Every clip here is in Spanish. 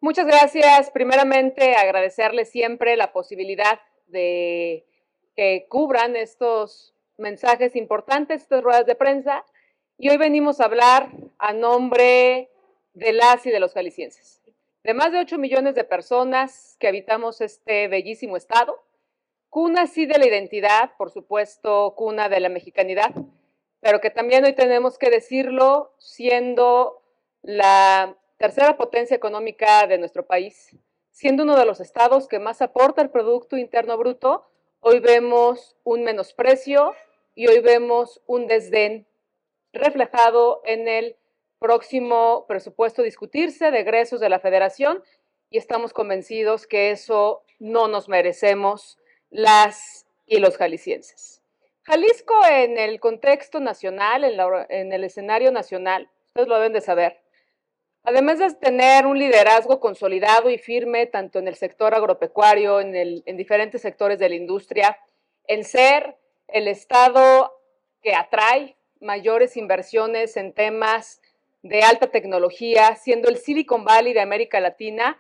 Muchas gracias. Primeramente, agradecerles siempre la posibilidad de que cubran estos mensajes importantes, estas ruedas de prensa. Y hoy venimos a hablar a nombre de las y de los jaliscienses, de más de 8 millones de personas que habitamos este bellísimo estado, cuna sí de la identidad, por supuesto, cuna de la mexicanidad, pero que también hoy tenemos que decirlo, siendo la tercera potencia económica de nuestro país, siendo uno de los estados que más aporta al Producto Interno Bruto, hoy vemos un menosprecio y hoy vemos un desdén reflejado en el próximo presupuesto a discutirse de egresos de la Federación, y estamos convencidos que eso no nos merecemos las y los jaliscienses. Jalisco, en el contexto nacional, en el escenario nacional, ustedes lo deben de saber, además de tener un liderazgo consolidado y firme tanto en el sector agropecuario, en diferentes sectores de la industria, en ser el estado que atrae mayores inversiones en temas de alta tecnología, siendo el Silicon Valley de América Latina,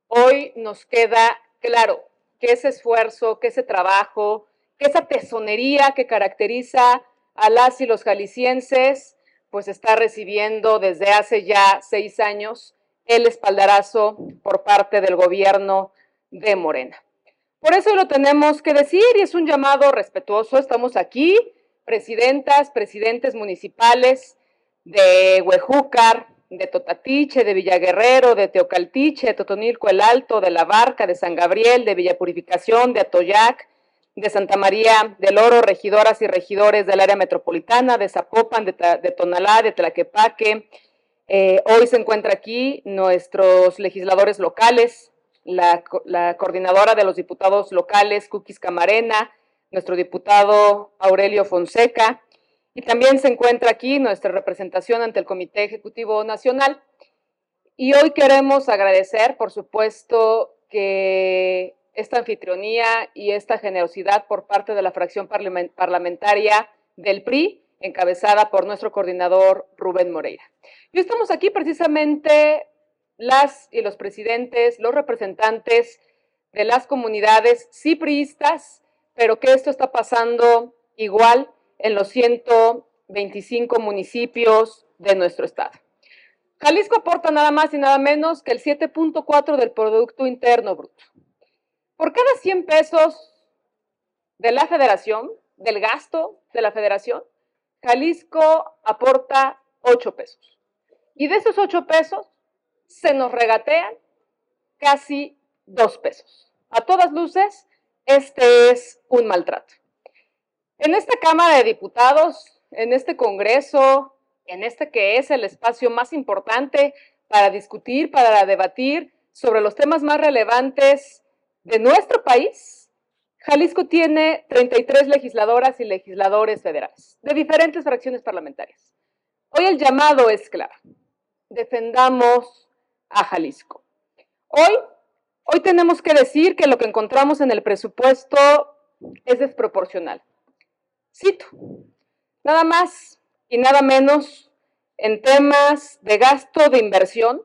hoy nos queda claro que ese esfuerzo, que ese trabajo, que esa tesonería que caracteriza a las y los jaliscienses, pues está recibiendo desde hace ya 6 años el espaldarazo por parte del gobierno de Morena. Por eso lo tenemos que decir y es un llamado respetuoso. Estamos aquí, presidentas, presidentes municipales de Huejúcar, de Totatiche, de Villaguerrero, de Teocaltiche, de Totonilco el Alto, de La Barca, de San Gabriel, de Villa Purificación, de Atoyac, de Santa María del Oro, regidoras y regidores del área metropolitana, de Zapopan, de Tonalá, de Tlaquepaque. Hoy se encuentra aquí nuestros legisladores locales, la coordinadora de los diputados locales, Cookies Camarena, nuestro diputado Aurelio Fonseca, y también se encuentra aquí nuestra representación ante el Comité Ejecutivo Nacional. Y hoy queremos agradecer, por supuesto, que esta anfitrionía y esta generosidad por parte de la fracción parlamentaria del PRI, encabezada por nuestro coordinador Rubén Moreira. Y estamos aquí precisamente las y los presidentes, los representantes de las comunidades sí priistas, pero que esto está pasando igual en los 125 municipios de nuestro estado. Jalisco aporta nada más y nada menos que el 7.4 del Producto Interno Bruto. Por cada 100 pesos de la federación, del gasto de la federación, Jalisco aporta 8 pesos. Y de esos 8 pesos se nos regatean casi 2 pesos. A todas luces, este es un maltrato. En esta Cámara de Diputados, en este Congreso, en este que es el espacio más importante para discutir, para debatir sobre los temas más relevantes de nuestro país, Jalisco tiene 33 legisladoras y legisladores federales de diferentes fracciones parlamentarias. Hoy el llamado es claro: defendamos a Jalisco. Hoy tenemos que decir que lo que encontramos en el presupuesto es desproporcional. Cito, nada más y nada menos en temas de gasto de inversión,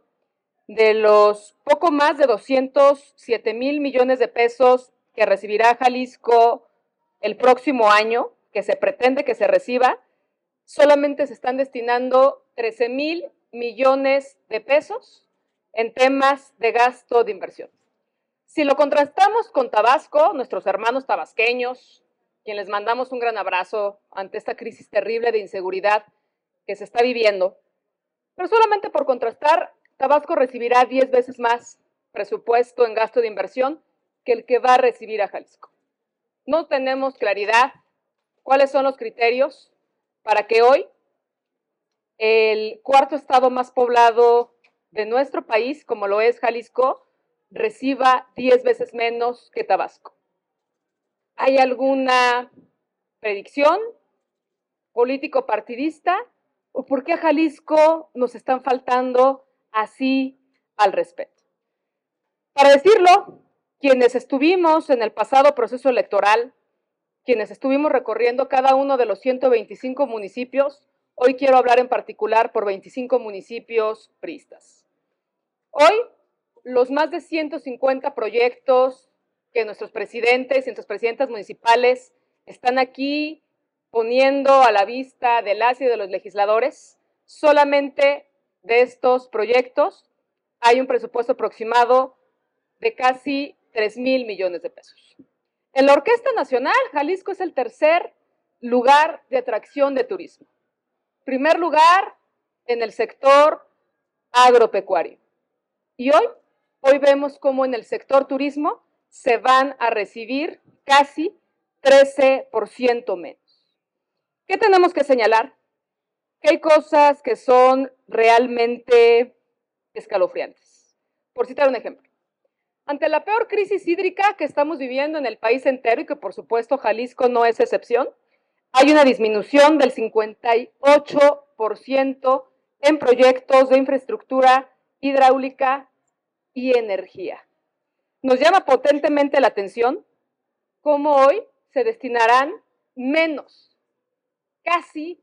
de los poco más de 207 mil millones de pesos que recibirá Jalisco el próximo año, que se pretende que se reciba, solamente se están destinando 13 mil millones de pesos en temas de gasto de inversión. Si lo contrastamos con Tabasco, nuestros hermanos tabasqueños, quienes les mandamos un gran abrazo ante esta crisis terrible de inseguridad que se está viviendo, pero solamente por contrastar, Tabasco recibirá 10 veces más presupuesto en gasto de inversión que el que va a recibir a Jalisco. No tenemos claridad cuáles son los criterios para que hoy el cuarto estado más poblado de nuestro país, como lo es Jalisco, reciba 10 veces menos que Tabasco. ¿Hay alguna predicción político-partidista? ¿O por qué a Jalisco nos están faltando así al respeto? Para decirlo, quienes estuvimos en el pasado proceso electoral, quienes estuvimos recorriendo cada uno de los 125 municipios, hoy quiero hablar en particular por 25 municipios priistas. Hoy los más de 150 proyectos que nuestros presidentes y nuestras presidentas municipales están aquí poniendo a la vista de las y de los legisladores, solamente de estos proyectos hay un presupuesto aproximado de casi 3,000 millones de pesos. En la Orquesta Nacional, Jalisco es el tercer lugar de atracción de turismo. Primer lugar en el sector agropecuario. Y hoy vemos cómo en el sector turismo se van a recibir casi 13% menos. ¿Qué tenemos que señalar? Que hay cosas que son realmente escalofriantes. Por citar un ejemplo, ante la peor crisis hídrica que estamos viviendo en el país entero y que por supuesto Jalisco no es excepción, hay una disminución del 58% en proyectos de infraestructura hidráulica y energía. Nos llama potentemente la atención cómo hoy se destinarán menos, casi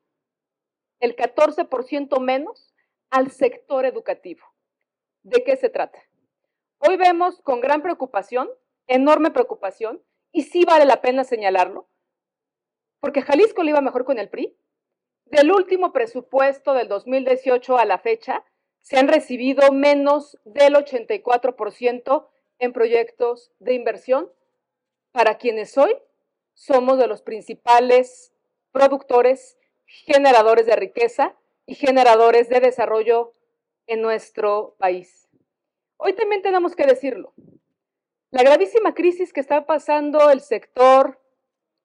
el 14% menos al sector educativo. ¿De qué se trata? Hoy vemos con gran preocupación, enorme preocupación, y sí vale la pena señalarlo, porque Jalisco le iba mejor con el PRI. Del último presupuesto del 2018 a la fecha, se han recibido menos del 84% en proyectos de inversión para quienes hoy somos de los principales productores, generadores de riqueza y generadores de desarrollo en nuestro país. Hoy también tenemos que decirlo, la gravísima crisis que está pasando el sector,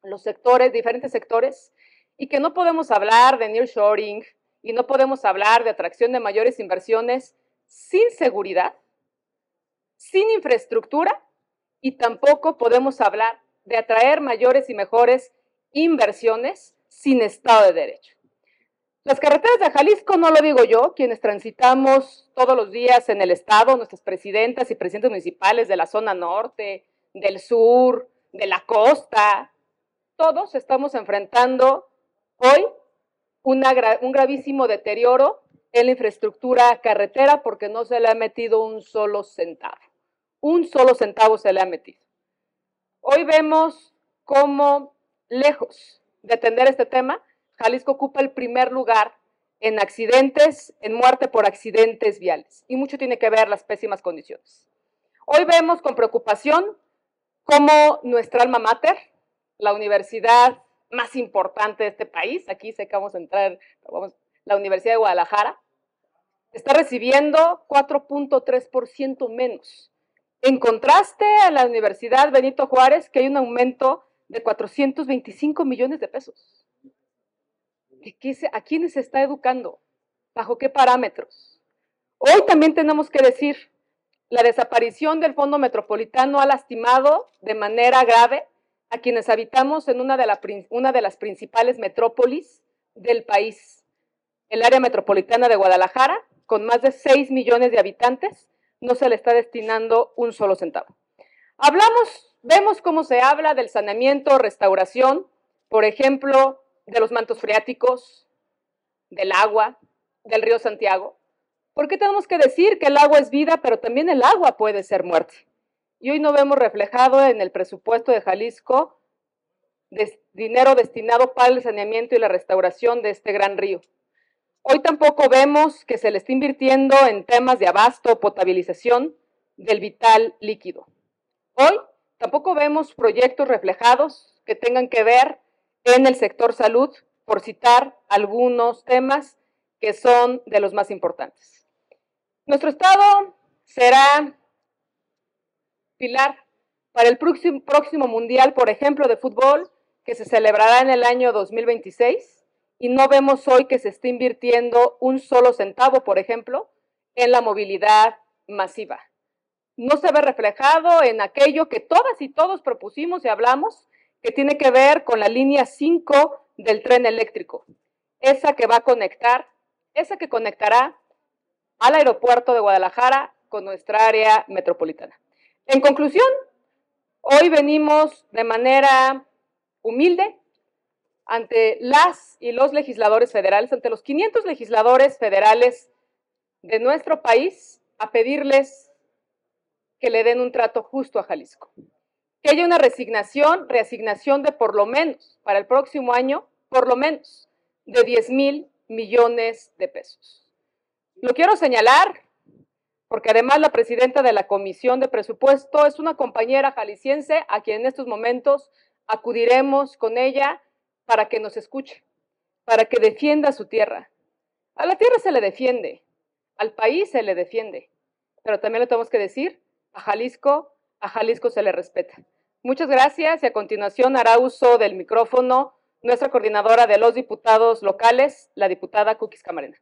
los sectores, diferentes sectores, y que no podemos hablar de nearshoring y no podemos hablar de atracción de mayores inversiones sin seguridad, sin infraestructura, y tampoco podemos hablar de atraer mayores y mejores inversiones sin Estado de Derecho. Las carreteras de Jalisco, no lo digo yo, quienes transitamos todos los días en el Estado, nuestras presidentas y presidentes municipales de la zona norte, del sur, de la costa, todos estamos enfrentando hoy un gravísimo deterioro en la infraestructura carretera porque no se le ha metido un solo centavo. Un solo centavo se le ha metido. Hoy vemos cómo, lejos de atender este tema, Jalisco ocupa el primer lugar en accidentes, en muerte por accidentes viales. Y mucho tiene que ver las pésimas condiciones. Hoy vemos con preocupación cómo nuestra alma mater, la universidad más importante de este país, aquí sé que vamos a entrar, la Universidad de Guadalajara, está recibiendo 4.3% menos. En contraste a la Universidad Benito Juárez, que hay un aumento de 425 millones de pesos. ¿A quiénes se está educando? ¿Bajo qué parámetros? Hoy también tenemos que decir, la desaparición del Fondo Metropolitano ha lastimado de manera grave a quienes habitamos en una de las principales metrópolis del país. El área metropolitana de Guadalajara, con más de 6 millones de habitantes, no se le está destinando un solo centavo. Vemos cómo se habla del saneamiento, restauración, por ejemplo, de los mantos freáticos, del agua, del río Santiago. ¿Por qué tenemos que decir que el agua es vida, pero también el agua puede ser muerte? Y hoy no vemos reflejado en el presupuesto de Jalisco dinero destinado para el saneamiento y la restauración de este gran río. Hoy tampoco vemos que se le está invirtiendo en temas de abasto o potabilización del vital líquido. Hoy tampoco vemos proyectos reflejados que tengan que ver en el sector salud, por citar algunos temas que son de los más importantes. Nuestro estado será pilar para el próximo Mundial, por ejemplo, de fútbol, que se celebrará en el año 2026, y no vemos hoy que se esté invirtiendo un solo centavo, por ejemplo, en la movilidad masiva. No se ve reflejado en aquello que todas y todos propusimos y hablamos, que tiene que ver con la línea 5 del tren eléctrico, esa que va a conectar, esa que conectará al aeropuerto de Guadalajara con nuestra área metropolitana. En conclusión, hoy venimos de manera humilde ante las y los legisladores federales, ante los 500 legisladores federales de nuestro país, a pedirles que le den un trato justo a Jalisco. Que haya una reasignación de por lo menos, para el próximo año, por lo menos, de 10,000 millones de pesos. Lo quiero señalar porque además la presidenta de la Comisión de Presupuesto es una compañera jalisciense a quien en estos momentos acudiremos con ella para que nos escuche, para que defienda su tierra. A la tierra se le defiende, al país se le defiende, pero también lo tenemos que decir, a Jalisco se le respeta. Muchas gracias y a continuación hará uso del micrófono nuestra coordinadora de los diputados locales, la diputada Cookies Camarena.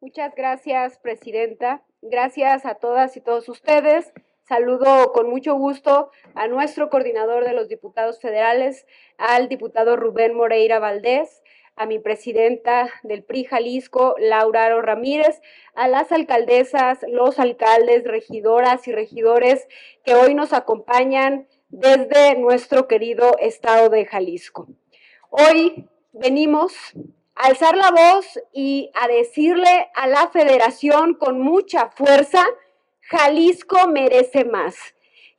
Muchas gracias, presidenta. Gracias a todas y todos ustedes. Saludo con mucho gusto a nuestro coordinador de los diputados federales, al diputado Rubén Moreira Valdés, a mi presidenta del PRI Jalisco, Laura Aro Ramírez, a las alcaldesas, los alcaldes, regidoras y regidores que hoy nos acompañan desde nuestro querido estado de Jalisco. Hoy venimos a alzar la voz y a decirle a la federación con mucha fuerza, Jalisco merece más.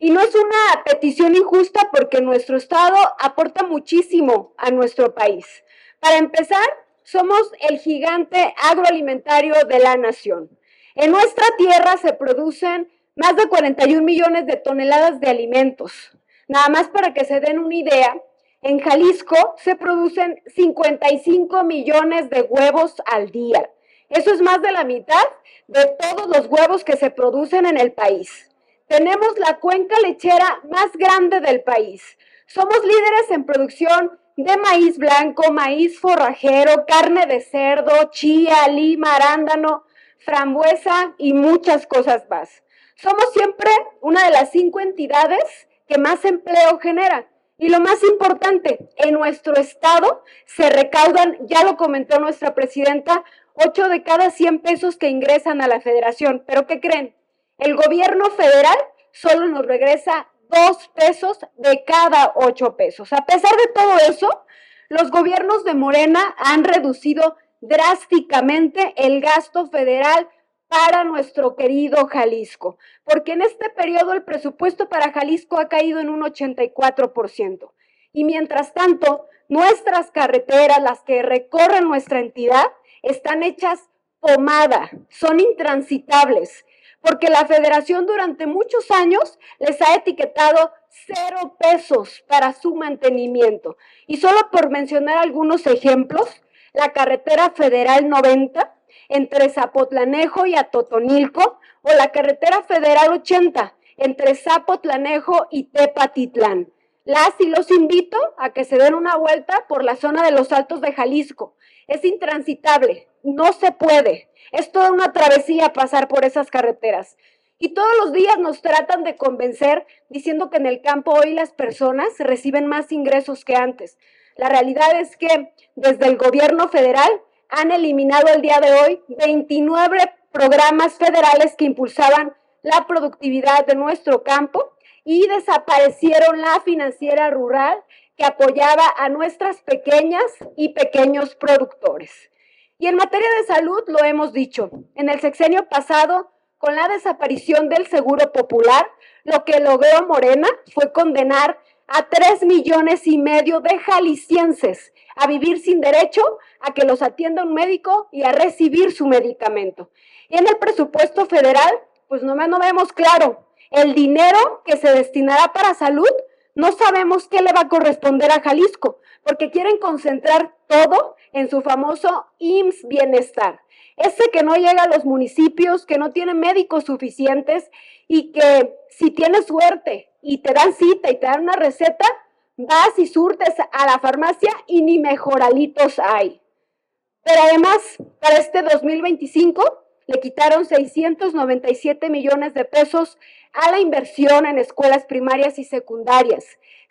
Y no es una petición injusta porque nuestro estado aporta muchísimo a nuestro país. Para empezar, somos el gigante agroalimentario de la nación. En nuestra tierra se producen más de 41 millones de toneladas de alimentos. Nada más para que se den una idea, en Jalisco se producen 55 millones de huevos al día. Eso es más de la mitad de todos los huevos que se producen en el país. Tenemos la cuenca lechera más grande del país. Somos líderes en producción de maíz blanco, maíz forrajero, carne de cerdo, chía, lima, arándano, frambuesa y muchas cosas más. Somos siempre una de las 5 entidades que más empleo genera. Y lo más importante, en nuestro estado se recaudan, ya lo comentó nuestra presidenta, 8 de cada 100 pesos que ingresan a la federación. ¿Pero qué creen? El gobierno federal solo nos regresa 2 pesos de cada 8 pesos. A pesar de todo eso, los gobiernos de Morena han reducido drásticamente el gasto federal para nuestro querido Jalisco, porque en este periodo el presupuesto para Jalisco ha caído en un 84%. Y mientras tanto, nuestras carreteras, las que recorren nuestra entidad, están hechas pomada, son intransitables, porque la federación durante muchos años les ha etiquetado 0 pesos para su mantenimiento. Y solo por mencionar algunos ejemplos, la carretera federal 90, entre Zapotlanejo y Atotonilco, o la carretera federal 80, entre Zapotlanejo y Tepatitlán. Las y los invito a que se den una vuelta por la zona de los Altos de Jalisco. Es intransitable, no se puede. Es toda una travesía pasar por esas carreteras. Y todos los días nos tratan de convencer diciendo que en el campo hoy las personas reciben más ingresos que antes. La realidad es que desde el gobierno federal han eliminado el día de hoy 29 programas federales que impulsaban la productividad de nuestro campo y desaparecieron la financiera rural que apoyaba a nuestras pequeñas y pequeños productores. Y en materia de salud, lo hemos dicho, en el sexenio pasado, con la desaparición del Seguro Popular, lo que logró Morena fue condenar a 3,5 millones de jaliscienses a vivir sin derecho a que los atienda un médico y a recibir su medicamento. Y en el presupuesto federal, pues nomás no vemos claro. El dinero que se destinará para salud, no sabemos qué le va a corresponder a Jalisco, porque quieren concentrar todo en su famoso IMSS Bienestar. Ese que no llega a los municipios, que no tiene médicos suficientes y que si tienes suerte y te dan cita y te dan una receta, vas y surtes a la farmacia y ni mejoralitos hay. Pero además, para este 2025 le quitaron 697 millones de pesos a la inversión en escuelas primarias y secundarias,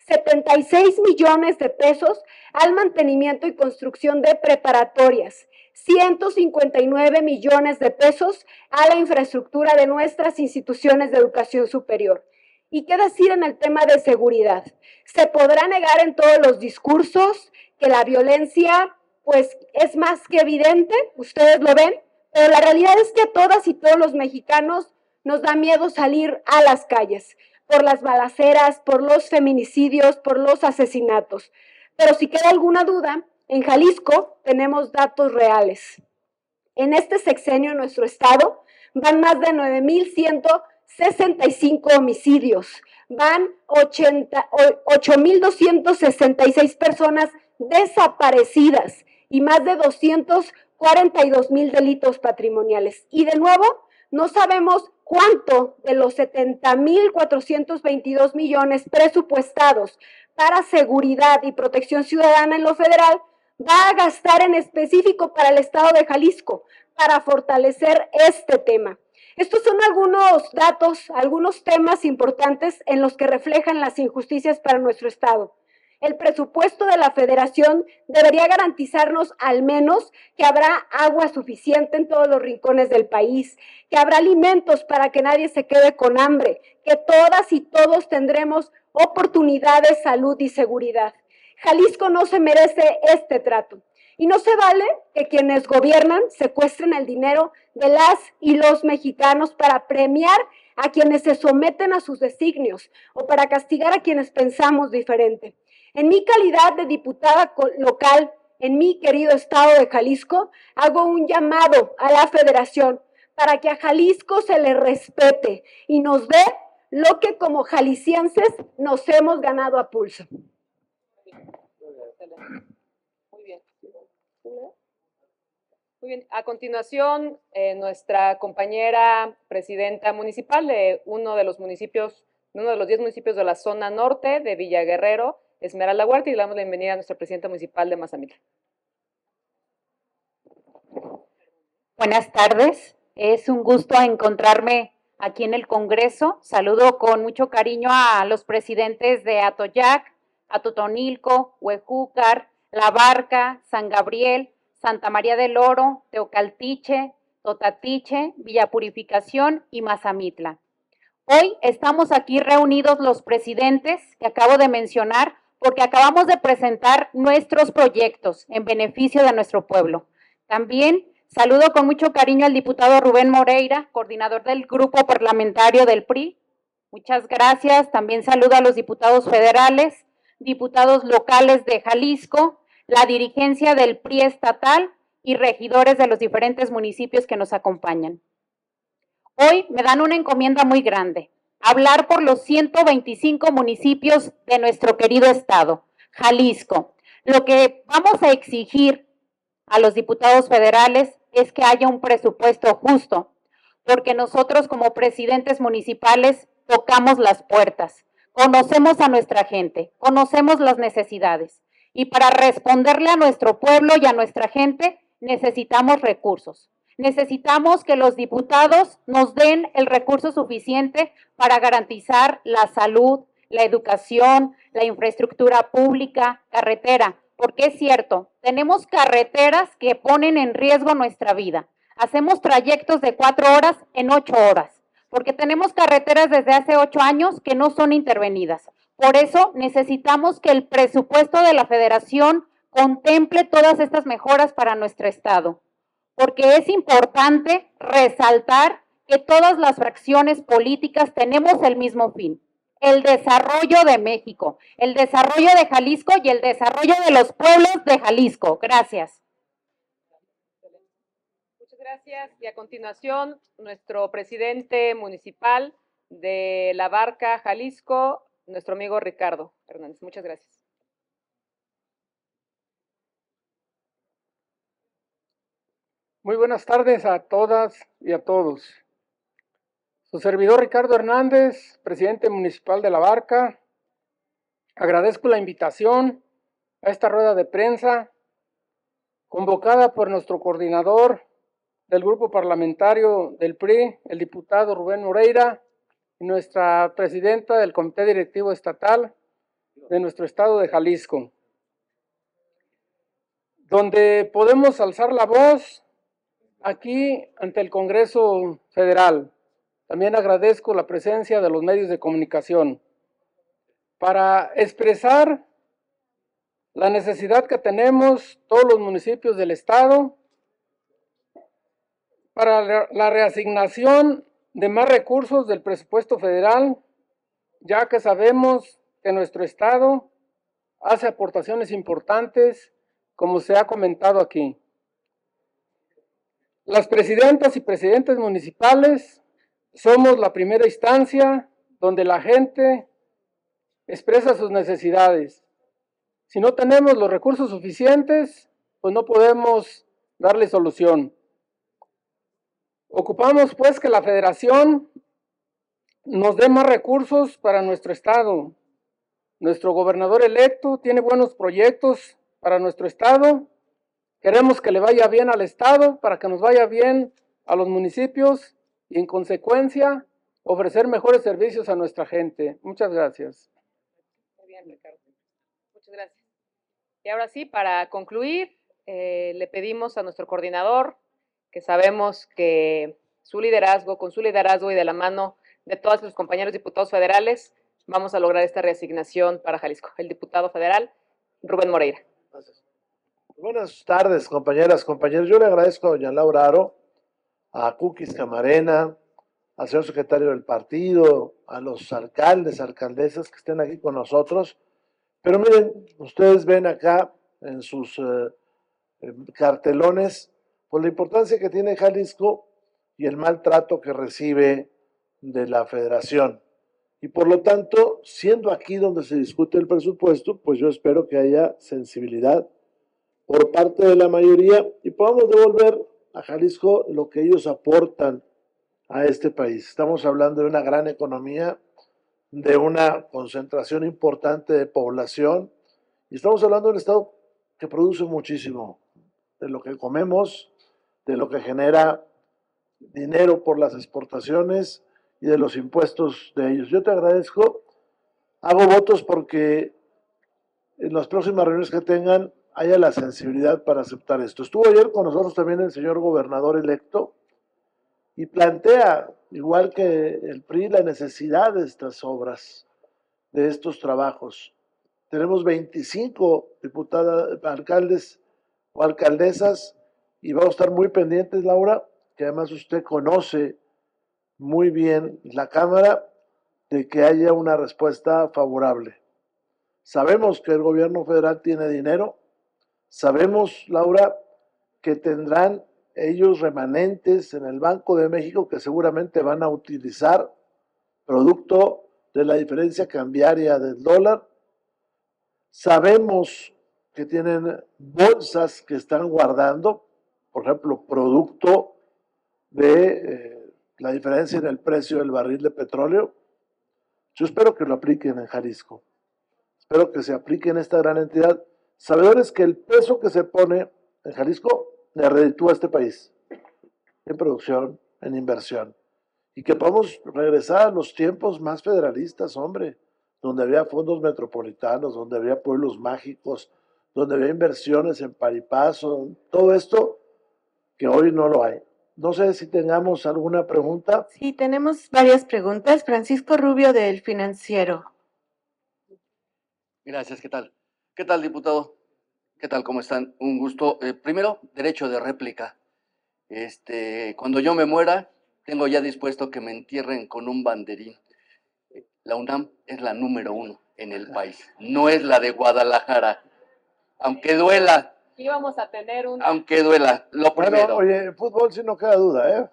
76 millones de pesos al mantenimiento y construcción de preparatorias, 159 millones de pesos a la infraestructura de nuestras instituciones de educación superior. ¿Y qué decir en el tema de seguridad? Se podrá negar en todos los discursos que la violencia pues es más que evidente, ustedes lo ven, Pero la realidad es que a todas y todos los mexicanos nos da miedo salir a las calles por las balaceras, por los feminicidios, por los asesinatos. Pero si queda alguna duda, en Jalisco tenemos datos reales. En este sexenio en nuestro estado van más de 9,165 homicidios, van 8,266 personas desaparecidas y más de 242,000 delitos patrimoniales. Y de nuevo, no sabemos cuánto de los 70,422 millones presupuestados para seguridad y protección ciudadana en lo federal va a gastar en específico para el estado de Jalisco, para fortalecer este tema. Estos son algunos datos, algunos temas importantes en los que reflejan las injusticias para nuestro estado. El presupuesto de la federación debería garantizarnos al menos que habrá agua suficiente en todos los rincones del país, que habrá alimentos para que nadie se quede con hambre, que todas y todos tendremos oportunidades, salud y seguridad. Jalisco no se merece este trato. Y no se vale que quienes gobiernan secuestren el dinero de las y los mexicanos para premiar a quienes se someten a sus designios o para castigar a quienes pensamos diferente. En mi calidad de diputada local en mi querido estado de Jalisco, hago un llamado a la federación para que a Jalisco se le respete y nos dé lo que como jaliscienses nos hemos ganado a pulso. Muy bien. Muy bien. A continuación, nuestra compañera presidenta municipal de uno de los 10 municipios de la zona norte de Villa Guerrero, Esmeralda Huerta, y le damos la bienvenida a nuestra presidenta municipal de Mazamitla. Buenas tardes, es un gusto encontrarme aquí en el Congreso. Saludo con mucho cariño a los presidentes de Atoyac, Atotonilco, Huejúcar, La Barca, San Gabriel, Santa María del Oro, Teocaltiche, Totatiche, Villa Purificación y Mazamitla. Hoy estamos aquí reunidos los presidentes que acabo de mencionar porque acabamos de presentar nuestros proyectos en beneficio de nuestro pueblo. También saludo con mucho cariño al diputado Rubén Moreira, coordinador del grupo parlamentario del PRI. Muchas gracias. También saludo a los diputados federales, diputados locales de Jalisco, la dirigencia del PRI estatal y regidores de los diferentes municipios que nos acompañan. Hoy me dan una encomienda muy grande, hablar por los 125 municipios de nuestro querido estado, Jalisco. Lo que vamos a exigir a los diputados federales es que haya un presupuesto justo, porque nosotros como presidentes municipales tocamos las puertas, conocemos a nuestra gente, conocemos las necesidades, y para responderle a nuestro pueblo y a nuestra gente necesitamos recursos. Necesitamos que los diputados nos den el recurso suficiente para garantizar la salud, la educación, la infraestructura pública, carretera, porque es cierto, tenemos carreteras que ponen en riesgo nuestra vida. Hacemos trayectos de 4 horas en 8 horas, porque tenemos carreteras desde hace 8 años que no son intervenidas. Por eso necesitamos que el presupuesto de la federación contemple todas estas mejoras para nuestro estado, porque es importante resaltar que todas las fracciones políticas tenemos el mismo fin: el desarrollo de México, el desarrollo de Jalisco y el desarrollo de los pueblos de Jalisco. Gracias. Muchas gracias. Y a continuación, nuestro presidente municipal de La Barca, Jalisco, nuestro amigo Ricardo Hernández. Muchas gracias. Muy buenas tardes a todas y a todos. Su servidor Ricardo Hernández, presidente municipal de La Barca, agradezco la invitación a esta rueda de prensa convocada por nuestro coordinador del grupo parlamentario del PRI, el diputado Rubén Moreira, y nuestra presidenta del Comité Directivo Estatal de nuestro estado de Jalisco, donde podemos alzar la voz aquí ante el Congreso Federal. También agradezco la presencia de los medios de comunicación para expresar la necesidad que tenemos todos los municipios del estado para la reasignación de más recursos del presupuesto federal, ya que sabemos que nuestro estado hace aportaciones importantes, como se ha comentado aquí. Las presidentas y presidentes municipales somos la primera instancia donde la gente expresa sus necesidades. Si no tenemos los recursos suficientes, pues no podemos darle solución. Ocupamos pues que la federación nos dé más recursos para nuestro estado. Nuestro gobernador electo tiene buenos proyectos para nuestro estado. Queremos que le vaya bien al estado para que nos vaya bien a los municipios y en consecuencia ofrecer mejores servicios a nuestra gente. Muchas gracias. Muy bien, Ricardo. Muchas gracias. Y ahora sí, para concluir, le pedimos a nuestro coordinador, que sabemos que con su liderazgo y de la mano de todos los compañeros diputados federales, vamos a lograr esta reasignación para Jalisco. El diputado federal, Rubén Moreira. Gracias. Buenas tardes, compañeras, compañeros. Yo le agradezco a doña Laura Aro, a Cookies Camarena, al señor secretario del partido, a los alcaldes, alcaldesas que estén aquí con nosotros. Pero miren, ustedes ven acá en sus cartelones, pues la importancia que tiene Jalisco y el maltrato que recibe de la federación. Y por lo tanto, siendo aquí donde se discute el presupuesto, pues yo espero que haya sensibilidad por parte de la mayoría y podamos devolver a Jalisco lo que ellos aportan a este país. Estamos hablando de una gran economía, de una concentración importante de población y estamos hablando de un estado que produce muchísimo, de lo que comemos, de lo que genera dinero por las exportaciones y de los impuestos de ellos. Yo te agradezco, hago votos porque en las próximas reuniones que tengan haya la sensibilidad para aceptar esto. Estuvo ayer con nosotros también el señor gobernador electo y plantea, igual que el PRI, la necesidad de estas obras, de estos trabajos. Tenemos 25 diputadas, alcaldes o alcaldesas y vamos a estar muy pendientes, Laura, que además usted conoce muy bien la Cámara, de que haya una respuesta favorable. Sabemos que el gobierno federal tiene dinero, sabemos, Laura, que tendrán ellos remanentes en el Banco de México que seguramente van a utilizar producto de la diferencia cambiaria del dólar. Sabemos que tienen bolsas que están guardando, por ejemplo, producto de la diferencia en el precio del barril de petróleo. Yo espero que lo apliquen en Jalisco. Espero que se aplique en esta gran entidad, sabedores que el peso que se pone en Jalisco le reditúa a este país, en producción, en inversión, y que podamos regresar a los tiempos más federalistas, hombre, donde había fondos metropolitanos, donde había pueblos mágicos, donde había inversiones en paripaso, todo esto que hoy no lo hay. No sé si tengamos alguna pregunta. Sí, tenemos varias preguntas. Francisco Rubio del Financiero. Gracias, ¿qué tal? ¿Qué tal, diputado? ¿Qué tal? ¿Cómo están? Un gusto. Primero, derecho de réplica. Cuando yo me muera, tengo ya dispuesto que me entierren con un banderín. La UNAM es la número 1 en el país, no es la de Guadalajara. Aunque duela. Íbamos a tener Aunque duela, lo primero. Bueno, oye, fútbol sí no queda duda, ¿eh?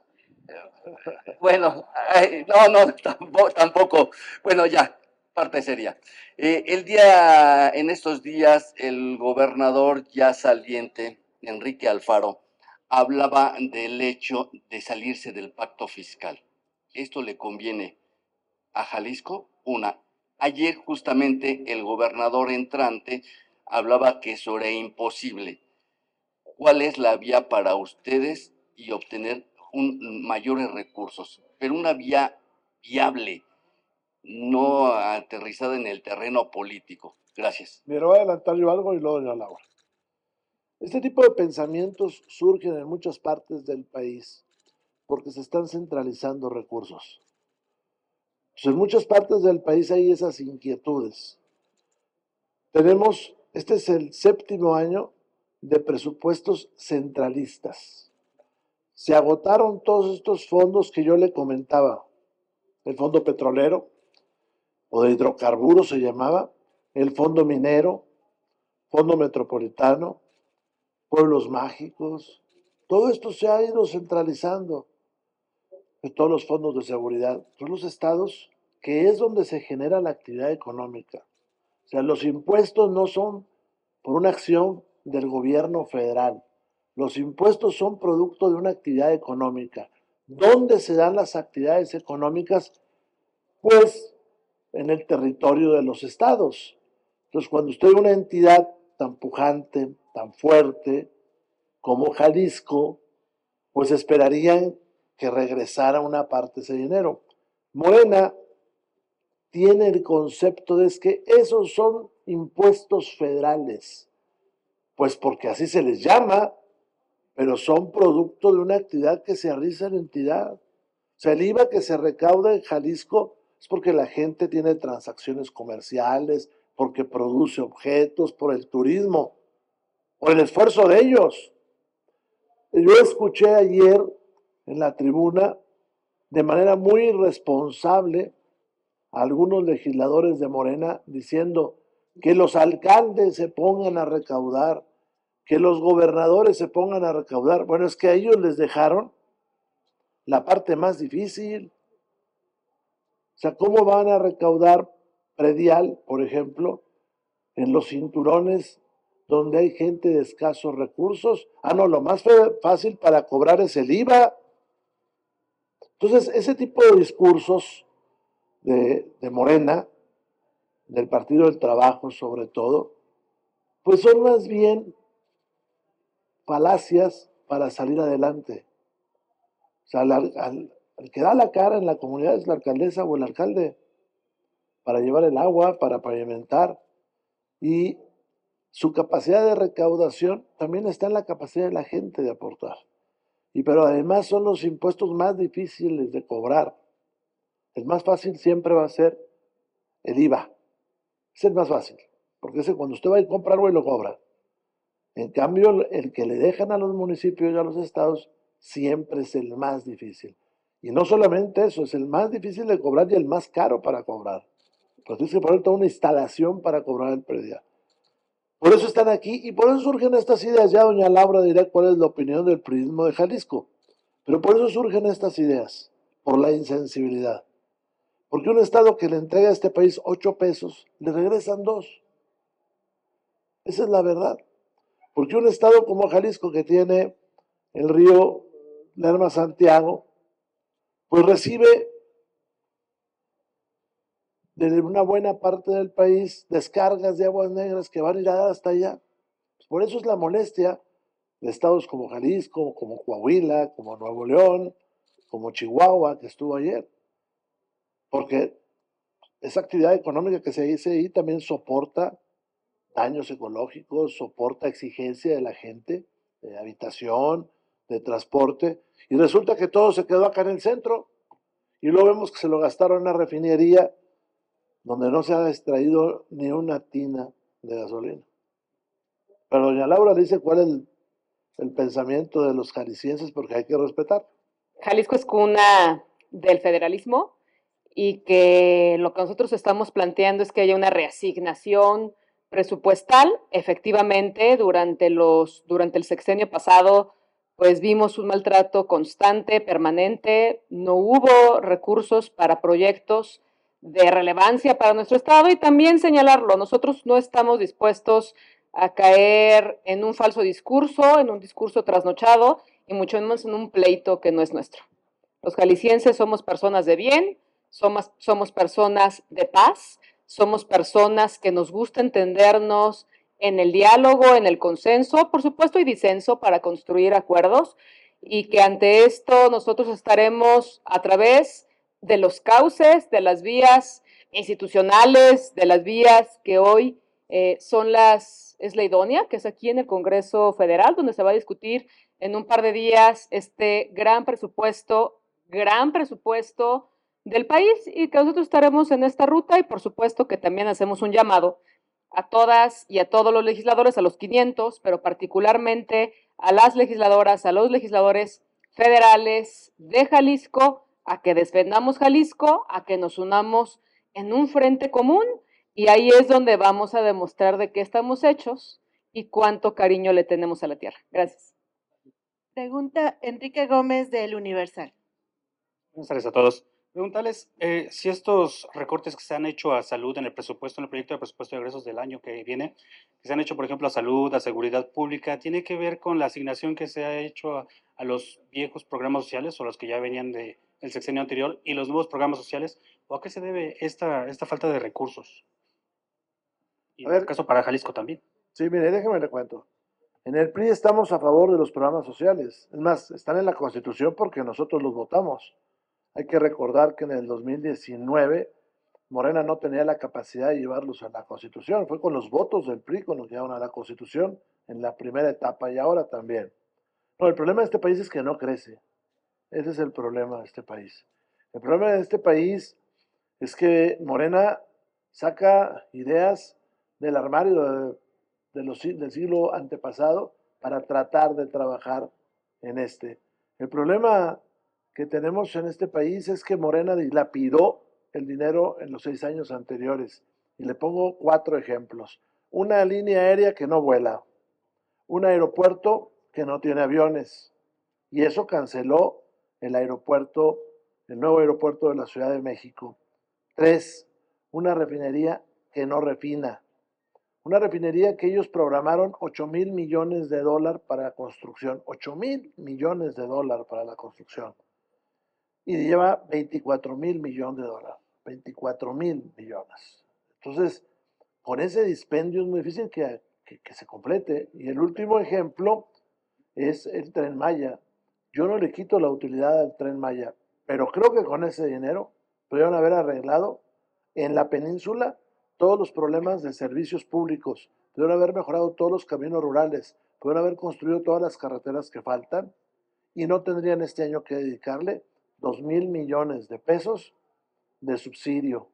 Bueno, no, tampoco. Bueno, ya, parte seria. En estos días, el gobernador ya saliente, Enrique Alfaro, hablaba del hecho de salirse del pacto fiscal. ¿Esto le conviene a Jalisco? Ayer justamente el gobernador entrante hablaba que eso era imposible. ¿Cuál es la vía para ustedes y obtener mayores recursos? Pero una vía viable, no aterrizada en el terreno político. Gracias. Me voy a adelantar yo algo y luego doña Laura. Este tipo de pensamientos surgen en muchas partes del país porque se están centralizando recursos. Entonces, en muchas partes del país hay esas inquietudes. Este es el 7º año de presupuestos centralistas. se agotaron todos estos fondos que yo le comentaba, el fondo petrolero o de hidrocarburos se llamaba, el fondo minero, fondo metropolitano, pueblos mágicos, todo esto se ha ido centralizando, todos los fondos de seguridad, todos los estados, que es donde se genera la actividad económica. O sea, los impuestos no son por una acción del gobierno federal. Los impuestos son producto de una actividad económica. ¿Dónde se dan las actividades económicas? Pues en el territorio de los estados. Entonces, cuando usted ve una entidad tan pujante, tan fuerte como Jalisco, pues esperarían que regresara una parte de ese dinero. Morena tiene el concepto de que esos son impuestos federales, pues porque así se les llama, pero son producto de una actividad que se realiza en la entidad. O sea, el IVA que se recauda en Jalisco es porque la gente tiene transacciones comerciales, porque produce objetos, por el turismo, por el esfuerzo de ellos. Yo escuché ayer en la tribuna, de manera muy irresponsable, a algunos legisladores de Morena diciendo que los alcaldes se pongan a recaudar, que los gobernadores se pongan a recaudar. Bueno, es que a ellos les dejaron la parte más difícil. O sea, ¿cómo van a recaudar predial, por ejemplo, en los cinturones donde hay gente de escasos recursos? Ah, no, lo más fácil para cobrar es el IVA. Entonces, ese tipo de discursos de Morena, del Partido del Trabajo sobre todo, pues son más bien falacias para salir adelante. O sea, al que da la cara en la comunidad es la alcaldesa o el alcalde, para llevar el agua, para pavimentar, y su capacidad de recaudación también está en la capacidad de la gente de aportar. Pero además son los impuestos más difíciles de cobrar. El más fácil siempre va a ser el IVA. Es el más fácil, porque ese cuando usted va a comprar algo y lo cobra. En cambio, el que le dejan a los municipios y a los estados siempre es el más difícil. Y no solamente eso, es el más difícil de cobrar y el más caro para cobrar. Pues tienes que poner toda una instalación para cobrar el predial. Por eso están aquí y por eso surgen estas ideas. Ya doña Laura dirá cuál es la opinión del priismo de Jalisco. Pero por eso surgen estas ideas, por la insensibilidad. Porque un estado que le entrega a este país 8 pesos, le regresan 2. Esa es la verdad. Porque un estado como Jalisco, que tiene el río Lerma-Santiago, pues recibe de una buena parte del país descargas de aguas negras que van a ir hasta allá. Por eso es la molestia de estados como Jalisco, como Coahuila, como Nuevo León, como Chihuahua, que estuvo ayer. Porque esa actividad económica que se dice ahí también soporta daños ecológicos, soporta exigencia de la gente, de habitación, de transporte, y resulta que todo se quedó acá en el centro, y luego vemos que se lo gastaron en una refinería donde no se ha extraído ni una tina de gasolina. Pero doña Laura dice cuál es el pensamiento de los jaliscienses, porque hay que respetar. Jalisco es cuna del federalismo y que lo que nosotros estamos planteando es que haya una reasignación presupuestal. Efectivamente, durante el sexenio pasado, pues vimos un maltrato constante, permanente, no hubo recursos para proyectos de relevancia para nuestro estado y también señalarlo, nosotros no estamos dispuestos a caer en un falso discurso, en un discurso trasnochado y mucho menos en un pleito que no es nuestro. Los jaliscienses somos personas de bien, somos personas de paz, somos personas que nos gusta entendernos en el diálogo, en el consenso, por supuesto, y disenso para construir acuerdos, y que ante esto nosotros estaremos a través de los cauces, de las vías institucionales, de las vías que hoy es la idónea, que es aquí en el Congreso Federal, donde se va a discutir en un par de días este gran presupuesto del país, y que nosotros estaremos en esta ruta, y por supuesto que también hacemos un llamado a todas y a todos los legisladores, a los 500, pero particularmente a las legisladoras, a los legisladores federales de Jalisco, a que defendamos Jalisco, a que nos unamos en un frente común, y ahí es donde vamos a demostrar de qué estamos hechos y cuánto cariño le tenemos a la tierra. Gracias. Pregunta Enrique Gómez del Universal. Buenas tardes a todos. Preguntarles si estos recortes que se han hecho a salud en el presupuesto, en el proyecto de presupuesto de egresos del año que viene, que se han hecho, por ejemplo, a salud, a seguridad pública, ¿tiene que ver con la asignación que se ha hecho a los viejos programas sociales o los que ya venían del sexenio anterior y los nuevos programas sociales? ¿O a qué se debe esta falta de recursos? Y en este caso para Jalisco también. Sí, mire, déjeme le cuento. En el PRI estamos a favor de los programas sociales. Es más, están en la Constitución porque nosotros los votamos. Hay que recordar que en el 2019 Morena no tenía la capacidad de llevarlos a la Constitución. Fue con los votos del PRI con los que llevaron a la Constitución en la primera etapa y ahora también. No, el problema de este país es que no crece. Ese es el problema de este país. El problema de este país es que Morena saca ideas del armario del siglo antepasado para tratar de trabajar en este. El problema que tenemos en este país es que Morena dilapidó el dinero en los 6 años anteriores. Y le pongo 4 ejemplos. Una línea aérea que no vuela, un aeropuerto que no tiene aviones, y eso canceló el aeropuerto, el nuevo aeropuerto de la Ciudad de México. 3, una refinería que no refina. Una refinería que ellos programaron $8,000 millones para la construcción. $8,000 millones para la construcción. Y lleva $24,000 millones. $24,000 millones. Entonces, con ese dispendio es muy difícil que se complete. Y el último ejemplo es el Tren Maya. Yo no le quito la utilidad al Tren Maya, pero creo que con ese dinero pudieron haber arreglado en la península todos los problemas de servicios públicos, pudieron haber mejorado todos los caminos rurales, pudieron haber construido todas las carreteras que faltan y no tendrían este año que dedicarle $2,000 millones de subsidio.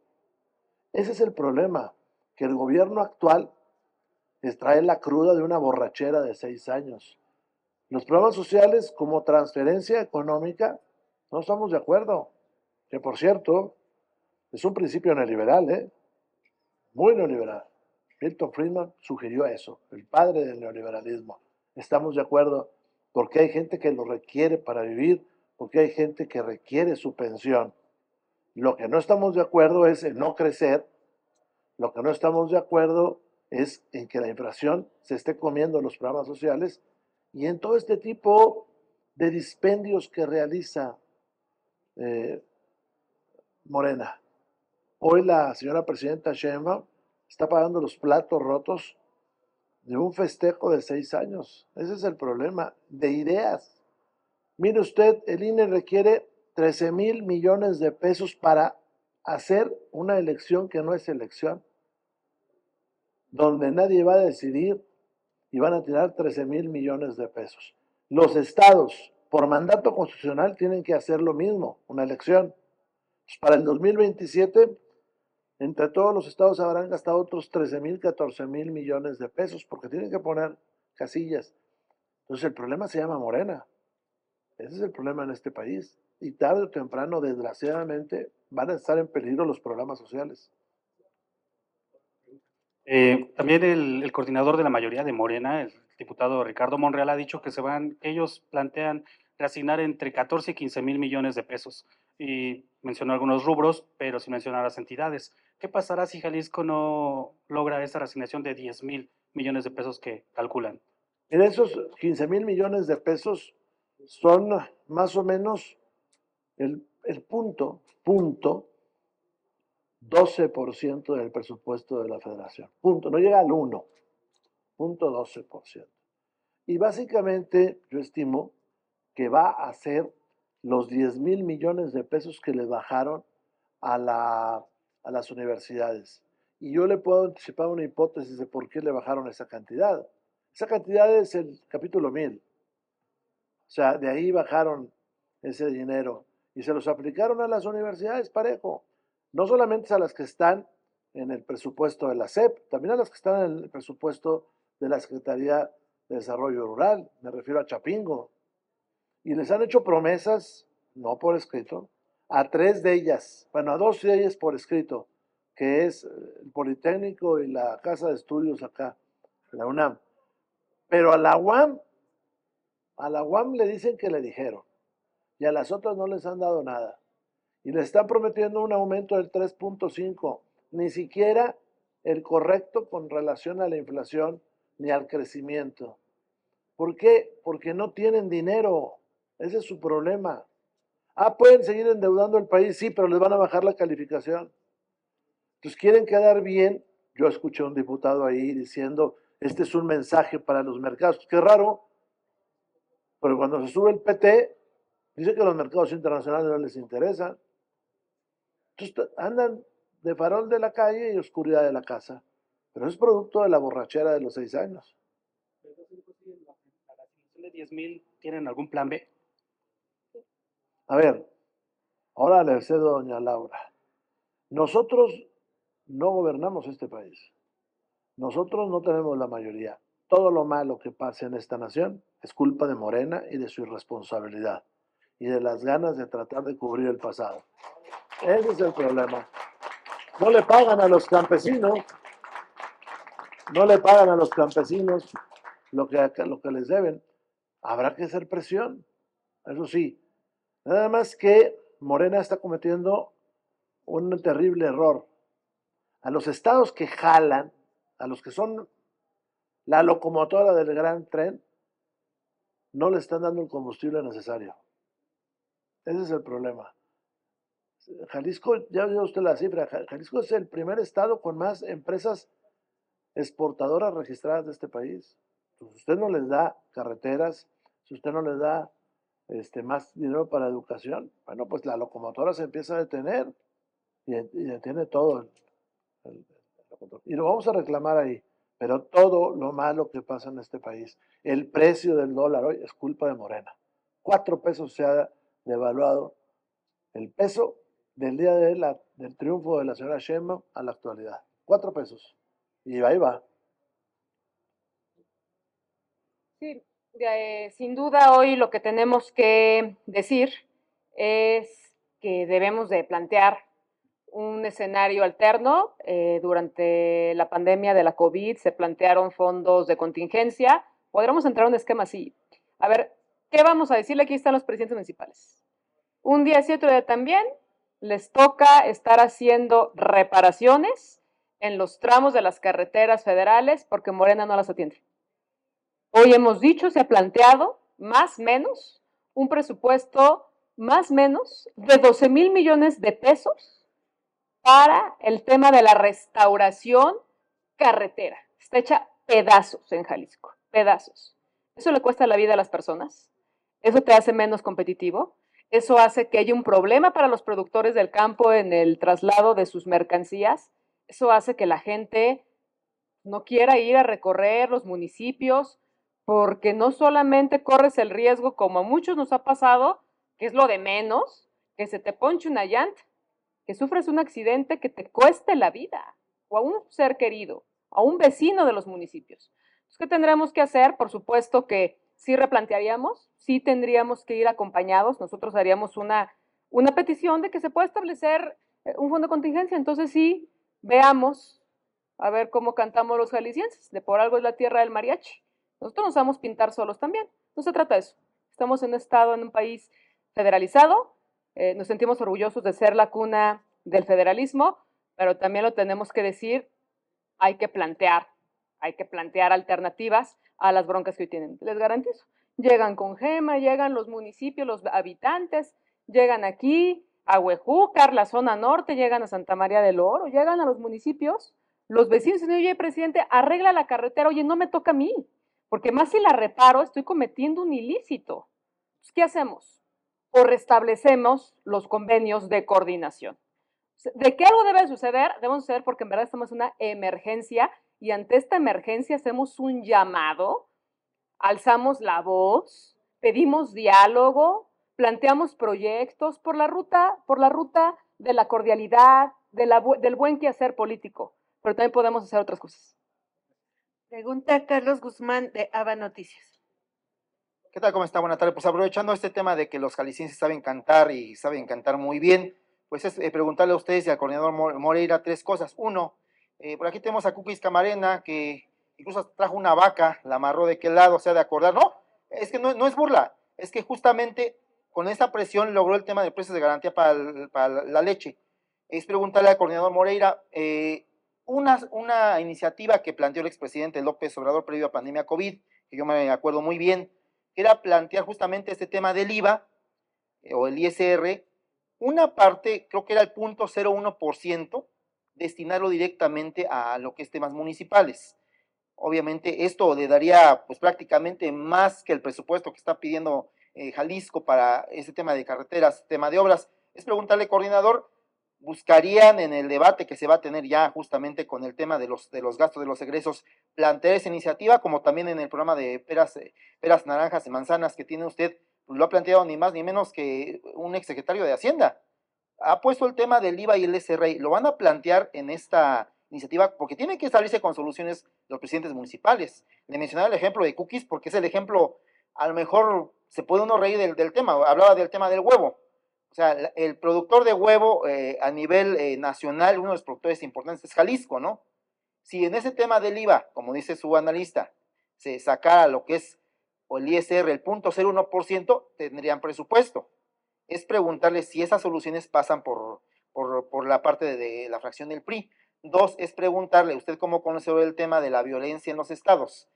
Ese es el problema, que el gobierno actual les trae la cruda de una borrachera de 6 años. Los programas sociales como transferencia económica no estamos de acuerdo, que por cierto es un principio neoliberal, muy neoliberal. Milton Friedman sugirió eso, el padre del neoliberalismo. Estamos de acuerdo porque hay gente que lo requiere para vivir, porque hay gente que requiere su pensión. Lo que no estamos de acuerdo es en no crecer, lo que no estamos de acuerdo es en que la inflación se esté comiendo los programas sociales y en todo este tipo de dispendios que realiza Morena. Hoy la señora presidenta Sheinbaum está pagando los platos rotos de un festejo de 6 años. Ese es el problema, de ideas. Mire usted, el INE requiere $13,000 millones para hacer una elección que no es elección, donde nadie va a decidir y van a tirar $13,000 millones. Los estados, por mandato constitucional, tienen que hacer lo mismo, una elección. Pues para el 2027, entre todos los estados habrán gastado otros $13,000, $14,000 millones porque tienen que poner casillas. Entonces el problema se llama Morena. Ese es el problema en este país. Y tarde o temprano, desgraciadamente, van a estar en peligro los programas sociales. También el coordinador de la mayoría de Morena, el diputado Ricardo Monreal, ha dicho que ellos plantean reasignar entre 14 y 15 mil millones de pesos. Y mencionó algunos rubros, pero sin mencionar las entidades. ¿Qué pasará si Jalisco no logra esa reasignación de 10 mil millones de pesos que calculan? En esos 15,000 millones de pesos son más o menos el punto 12% del presupuesto de la federación. Punto, no llega al 1, punto 12%. Y básicamente yo estimo que va a ser los 10,000 millones de pesos que le bajaron a las universidades. Y yo le puedo anticipar una hipótesis de por qué le bajaron esa cantidad. Esa cantidad es el capítulo 1000. O sea, de ahí bajaron ese dinero y se los aplicaron a las universidades parejo. No solamente a las que están en el presupuesto de la SEP, también a las que están en el presupuesto de la Secretaría de Desarrollo Rural, me refiero a Chapingo. y les han hecho promesas, no por escrito, a 3 de ellas, bueno, a 2 de ellas por escrito, que es el Politécnico y la Casa de Estudios acá, la UNAM. Pero a la UAM le dicen que le dijeron, y a las otras no les han dado nada. Y le están prometiendo un aumento del 3.5, ni siquiera el correcto con relación a la inflación ni al crecimiento. ¿Por qué? Porque no tienen dinero. Ese es su problema. Pueden seguir endeudando el país, sí, pero les van a bajar la calificación. Entonces quieren quedar bien. Yo escuché a un diputado ahí diciendo, este es un mensaje para los mercados. Qué raro, pero cuando se sube el PT, dice que los mercados internacionales no les interesan. Entonces andan de farol de la calle y oscuridad de la casa. Pero es producto de la borrachera de los 6 años. ¿Para la asignación de 10,000 tienen algún plan B? A ver, ahora le cedo a doña Laura. Nosotros no gobernamos este país. Nosotros no tenemos la mayoría. Todo lo malo que pase en esta nación es culpa de Morena y de su irresponsabilidad y de las ganas de tratar de cubrir el pasado. Ese es el problema. No le pagan a los campesinos, lo que les deben. Habrá que hacer presión, eso sí. Nada más que Morena está cometiendo un terrible error. A los estados que jalan, a los que son la locomotora del gran tren, no le están dando el combustible necesario. Ese es el problema. Jalisco, ya vio usted la cifra, Jalisco es el primer estado con más empresas exportadoras registradas de este país. Pues usted no les da carreteras, si usted no les da más dinero para educación, bueno, pues la locomotora se empieza a detener y detiene todo. Y lo vamos a reclamar ahí, pero todo lo malo que pasa en este país, el precio del dólar hoy es culpa de Morena. 4 pesos se ha devaluado el peso del día del triunfo de la señora Sheinbaum a la actualidad. 4 pesos. Y ahí va. Sí, sin duda hoy lo que tenemos que decir es que debemos de plantear un escenario alterno. Durante la pandemia de la COVID se plantearon fondos de contingencia. Podríamos entrar a un esquema así. A ver, ¿qué vamos a decirle? Aquí están los presidentes municipales. Un día sí, otro día también, les toca estar haciendo reparaciones en los tramos de las carreteras federales porque Morena no las atiende. Hoy hemos dicho, se ha planteado más menos un presupuesto más menos de 12,000 millones de pesos para el tema de la restauración carretera. Está hecha pedazos en Jalisco, pedazos. Eso le cuesta la vida a las personas, eso te hace menos competitivo, eso hace que haya un problema para los productores del campo en el traslado de sus mercancías, eso hace que la gente no quiera ir a recorrer los municipios, porque no solamente corres el riesgo, como a muchos nos ha pasado, que es lo de menos, que se te ponche una llanta, que sufres un accidente que te cueste la vida, o a un ser querido, a un vecino de los municipios. Entonces, ¿qué tendremos que hacer? Por supuesto que sí replantearíamos, sí tendríamos que ir acompañados, nosotros haríamos una petición de que se pueda establecer un fondo de contingencia, entonces sí, veamos, a ver cómo cantamos los jaliscienses, de por algo es la tierra del mariachi. Nosotros nos vamos a pintar solos también, no se trata de eso. Estamos en un estado, en un país federalizado, nos sentimos orgullosos de ser la cuna del federalismo, pero también lo tenemos que decir, hay que plantear alternativas a las broncas que hoy tienen. Les garantizo, llegan con GEMA, llegan los municipios, los habitantes, llegan aquí a Huejúcar, la zona norte, llegan a Santa María del Oro, llegan a los municipios, los vecinos dicen, oye, presidente, arregla la carretera, oye, no me toca a mí, porque más si la reparo, estoy cometiendo un ilícito. Pues, ¿qué hacemos? O restablecemos los convenios de coordinación. De que algo debe suceder porque en verdad estamos en una emergencia y ante esta emergencia hacemos un llamado, alzamos la voz, pedimos diálogo, planteamos proyectos por la ruta de la cordialidad, del buen quehacer político, pero también podemos hacer otras cosas. Pregunta Carlos Guzmán de ABA Noticias. Ok, ¿Qué tal? ¿Cómo está? Buenas tardes. Pues aprovechando este tema de que los jaliscienses saben cantar y saben cantar muy bien, pues es preguntarle a ustedes y al coordinador Moreira tres cosas. Uno, por aquí tenemos a Cookies Camarena, que incluso trajo una vaca, la amarró de qué lado, o sea, de acordar. No, es que no es burla, es que justamente con esta presión logró el tema de precios de garantía para la leche. Es preguntarle al coordinador Moreira, una iniciativa que planteó el expresidente López Obrador previo a pandemia COVID, que yo me acuerdo muy bien, que era plantear justamente este tema del IVA o el ISR, una parte, creo que era el 0.01%, destinarlo directamente a lo que es temas municipales. Obviamente esto le daría pues prácticamente más que el presupuesto que está pidiendo Jalisco para este tema de carreteras, tema de obras. Es preguntarle, coordinador, buscarían en el debate que se va a tener ya justamente con el tema de los gastos de los egresos, plantear esa iniciativa, como también en el programa de peras, naranjas y manzanas que tiene usted, pues lo ha planteado ni más ni menos que un exsecretario de Hacienda. Ha puesto el tema del IVA y el SRI, lo van a plantear en esta iniciativa, porque tienen que salirse con soluciones los presidentes municipales. Le mencionaba el ejemplo de Cookies, porque es el ejemplo, a lo mejor se puede uno reír del tema, hablaba del tema del huevo. O sea, el productor de huevo a nivel nacional, uno de los productores importantes es Jalisco, ¿no? Si en ese tema del IVA, como dice su analista, se sacara lo que es, o el ISR, el 0.01%, tendrían presupuesto. Es preguntarle si esas soluciones pasan por la parte de la fracción del PRI. Dos, es preguntarle, usted cómo conoce el tema de la violencia en los estados.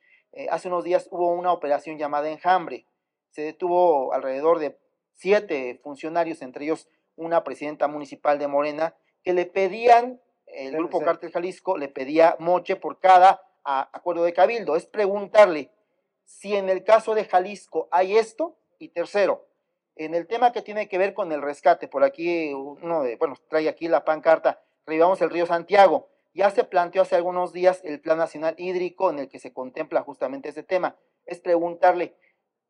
Hace unos días hubo una operación llamada Enjambre. Se detuvo alrededor de 7 funcionarios, entre ellos una presidenta municipal de Morena, que le pedían, el grupo Cártel Jalisco le pedía moche por cada acuerdo de cabildo. Es preguntarle si en el caso de Jalisco hay esto. Y tercero, en el tema que tiene que ver con el rescate, por aquí trae aquí la pancarta, revivamos el río Santiago. Ya se planteó hace algunos días el Plan Nacional Hídrico en el que se contempla justamente ese tema. Es preguntarle,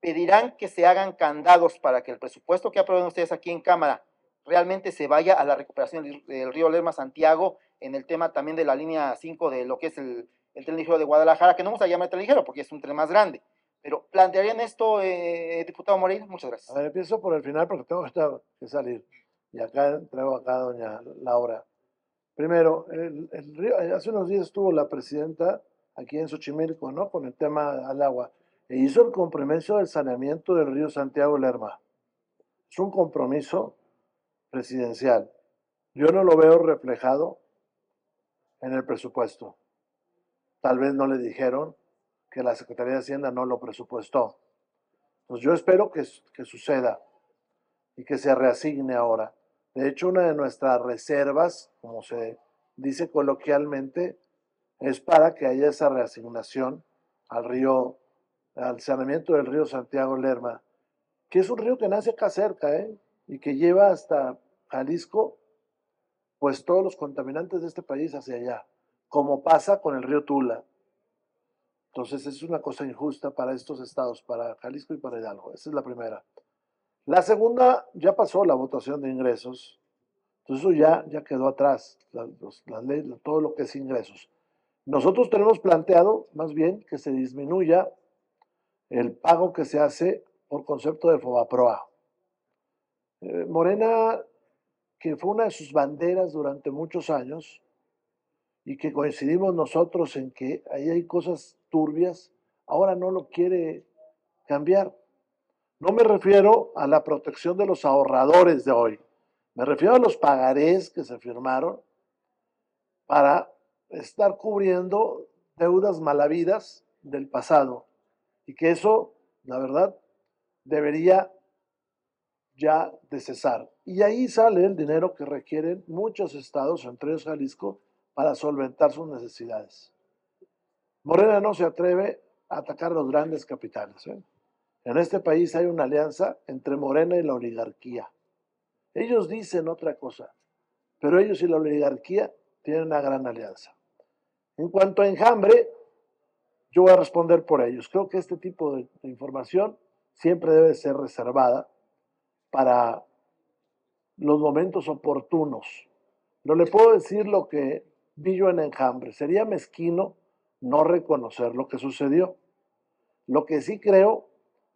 ¿pedirán que se hagan candados para que el presupuesto que aprueben ustedes aquí en Cámara realmente se vaya a la recuperación del río Lerma Santiago, en el tema también de la línea 5 de lo que es el tren ligero de Guadalajara, que no vamos a llamar tren ligero porque es un tren más grande? Pero ¿plantearían esto, diputado Moreira? Muchas gracias. A ver, empiezo por el final porque tengo que salir. Y acá traigo acá a doña Laura. Primero, el río, hace unos días estuvo la presidenta aquí en Xochimilco, ¿no? Con el tema al agua. E hizo el compromiso del saneamiento del río Santiago Lerma. Es un compromiso presidencial. Yo no lo veo reflejado en el presupuesto. Tal vez no le dijeron que la Secretaría de Hacienda no lo presupuestó. Pues yo espero que suceda y que se reasigne ahora. De hecho, una de nuestras reservas, como se dice coloquialmente, es para que haya esa reasignación al saneamiento del río Santiago Lerma, que es un río que nace acá cerca, y que lleva hasta Jalisco, pues todos los contaminantes de este país hacia allá, como pasa con el río Tula. Entonces es una cosa injusta para estos estados, para Jalisco y para Hidalgo. Esa es la primera. La segunda, ya pasó la votación de ingresos. Entonces eso ya quedó atrás, las leyes, todo lo que es ingresos. Nosotros tenemos planteado, más bien, que se disminuya el pago que se hace por concepto de Fobaproa. Morena, que fue una de sus banderas durante muchos años, y que coincidimos nosotros en que ahí hay cosas turbias, ahora no lo quiere cambiar. No me refiero a la protección de los ahorradores de hoy, me refiero a los pagarés que se firmaron para estar cubriendo deudas malavidas del pasado, y que eso, la verdad, debería ya de cesar. Y ahí sale el dinero que requieren muchos estados, entre ellos Jalisco, para solventar sus necesidades. Morena no se atreve a atacar los grandes capitales. En este país hay una alianza entre Morena y la oligarquía. Ellos dicen otra cosa, pero ellos y la oligarquía tienen una gran alianza. En cuanto a Enjambre, yo voy a responder por ellos. Creo que este tipo de información siempre debe ser reservada para los momentos oportunos. No le puedo decir lo que vi yo en Enjambre. Sería mezquino no reconocer lo que sucedió. Lo que sí creo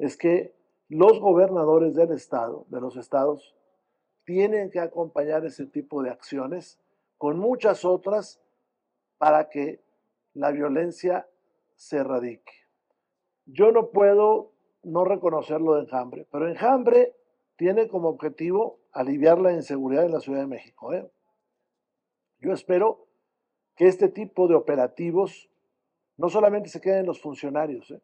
es que los gobernadores del estado, de los estados, tienen que acompañar ese tipo de acciones con muchas otras para que la violencia se erradique. Yo no puedo no reconocerlo de Enjambre, pero Enjambre tiene como objetivo aliviar la inseguridad en la Ciudad de México. Yo espero que este tipo de operativos no solamente se queden en los funcionarios,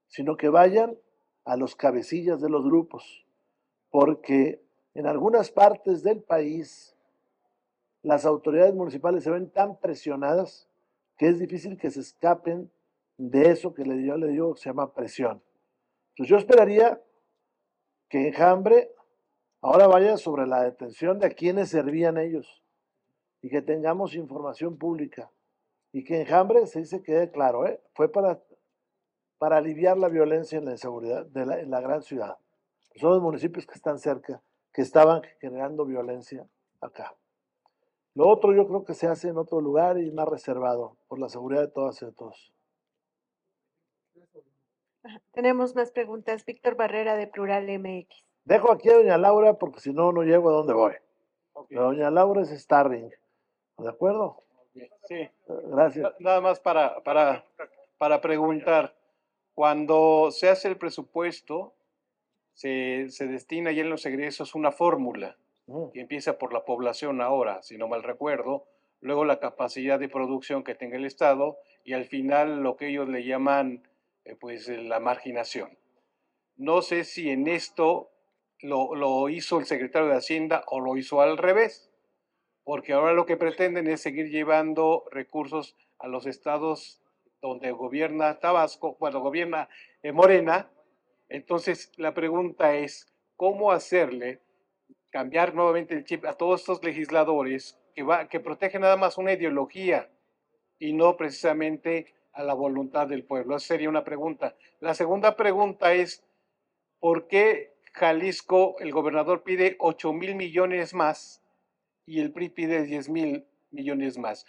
sino que vayan a los cabecillas de los grupos, porque en algunas partes del país las autoridades municipales se ven tan presionadas que es difícil que se escapen de eso que yo le digo que se llama presión. Entonces yo esperaría que Enjambre ahora vaya sobre la detención de a quienes servían ellos y que tengamos información pública y que Enjambre, se quede claro, fue para aliviar la violencia y la inseguridad en la gran ciudad. Son los municipios que están cerca, que estaban generando violencia acá. Lo otro yo creo que se hace en otro lugar y más reservado, por la seguridad de todas y de todos. Tenemos más preguntas. Víctor Barrera de Plural MX. Dejo aquí a doña Laura porque si no, no llego a dónde voy. Okay. Pero doña Laura es Starring. ¿De acuerdo? Sí. Gracias. Nada más para preguntar, cuando se hace el presupuesto, se destina ya en los egresos una fórmula que empieza por la población ahora, si no mal recuerdo, luego la capacidad de producción que tenga el Estado y al final lo que ellos le llaman pues la marginación. No sé si en esto lo hizo el secretario de Hacienda o lo hizo al revés, porque ahora lo que pretenden es seguir llevando recursos a los estados donde gobierna Tabasco, bueno, gobierna Morena. Entonces la pregunta es, ¿cómo hacerle cambiar nuevamente el chip a todos estos legisladores que protegen nada más una ideología y no precisamente a la voluntad del pueblo? Esa sería una pregunta. La segunda pregunta es, ¿por qué Jalisco, el gobernador pide 8,000 millones más y el PRI pide 10,000 millones más?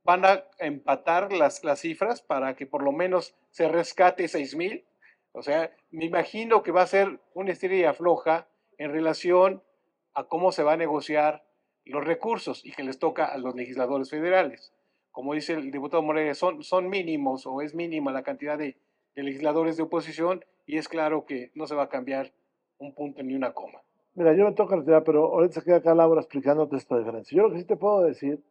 ¿Van a empatar las cifras para que por lo menos se rescate 6,000? O sea, me imagino que va a ser una estrella floja en relación a cómo se va a negociar los recursos y que les toca a los legisladores federales. Como dice el diputado Moreira, son mínimos o es mínima la cantidad de legisladores de oposición y es claro que no se va a cambiar un punto ni una coma. Mira, yo me toca retirar, pero ahorita se queda acá Laura explicándote esta diferencia. Yo lo que sí te puedo decir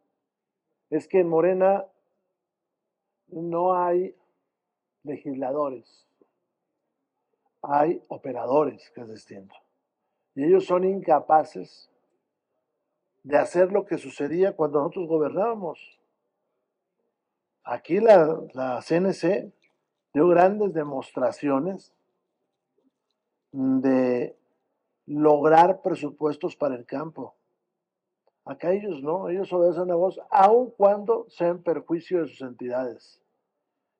es que en Morena no hay legisladores, hay operadores, que es distinto. Y ellos son incapaces de hacer lo que sucedía cuando nosotros gobernábamos. Aquí la CNC dio grandes demostraciones de lograr presupuestos para el campo. Acá ellos no, ellos obedecen la voz, aun cuando sea en perjuicio de sus entidades.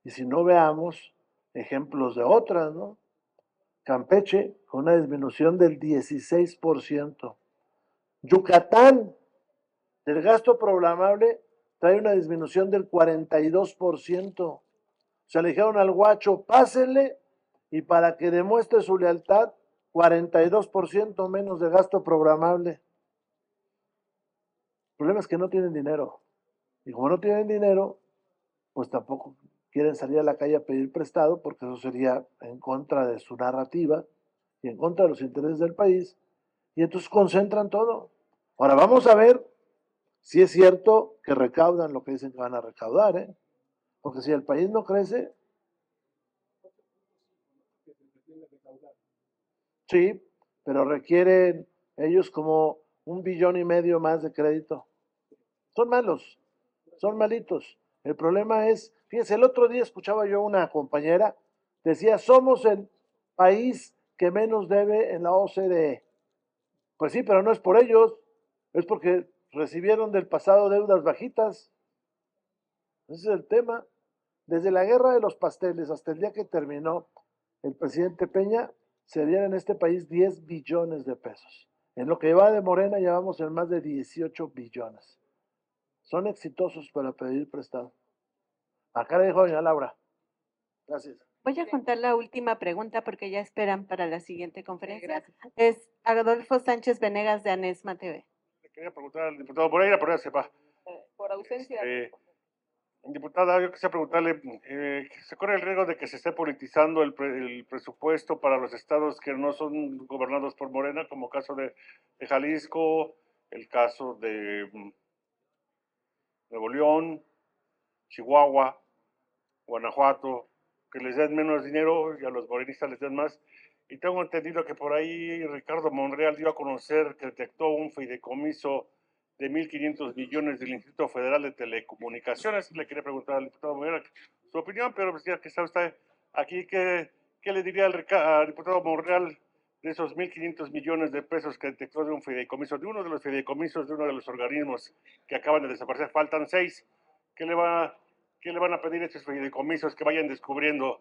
Y si no, veamos ejemplos de otras, ¿no? Campeche, con una disminución del 16%. Yucatán, del gasto programable, trae una disminución del 42%. O sea, le dijeron al guacho, pásenle, y para que demuestre su lealtad, 42% menos de gasto programable. El problema es que no tienen dinero. Y como no tienen dinero, pues tampoco quieren salir a la calle a pedir prestado, porque eso sería en contra de su narrativa y en contra de los intereses del país. Y entonces concentran todo. Ahora vamos a ver si es cierto que recaudan lo que dicen que van a recaudar, ¿eh? Porque si el país no crece, sí, pero requieren ellos como 1,5 billones más de crédito. Son malos, son malitos. El problema es, fíjense, el otro día escuchaba yo una compañera, decía, somos el país que menos debe en la OCDE. Pues sí, pero no es por ellos, es porque recibieron del pasado deudas bajitas. Ese es el tema. Desde la guerra de los pasteles hasta el día que terminó el presidente Peña, se dieron en este país 10 billones de pesos. En lo que va de Morena llevamos en más de 18 billones. Son exitosos para pedir prestado. Acá le dijo doña Laura. Gracias. Voy a contar la última pregunta porque ya esperan para la siguiente conferencia. gracias. Es Adolfo Sánchez Venegas de Anesma TV. Le quería preguntar al diputado Moreira, pero ya se va. Por ausencia. Diputada, yo quisiera preguntarle, ¿se corre el riesgo de que se esté politizando el presupuesto para los estados que no son gobernados por Morena, como caso de Jalisco, el caso de Nuevo León, Chihuahua, Guanajuato, que les den menos dinero y a los morenistas les den más? Y tengo entendido que por ahí Ricardo Monreal dio a conocer que detectó un fideicomiso de 1.500 millones del Instituto Federal de Telecomunicaciones. Le quería preguntar al diputado Monreal su opinión, pero pues ya que está usted aquí, ¿qué le diría al diputado Monreal de esos 1.500 millones de pesos que detectó de un fideicomiso, de uno de los fideicomisos de uno de los organismos que acaban de desaparecer? Faltan 6. ¿Qué le van a pedir estos fideicomisos que vayan descubriendo?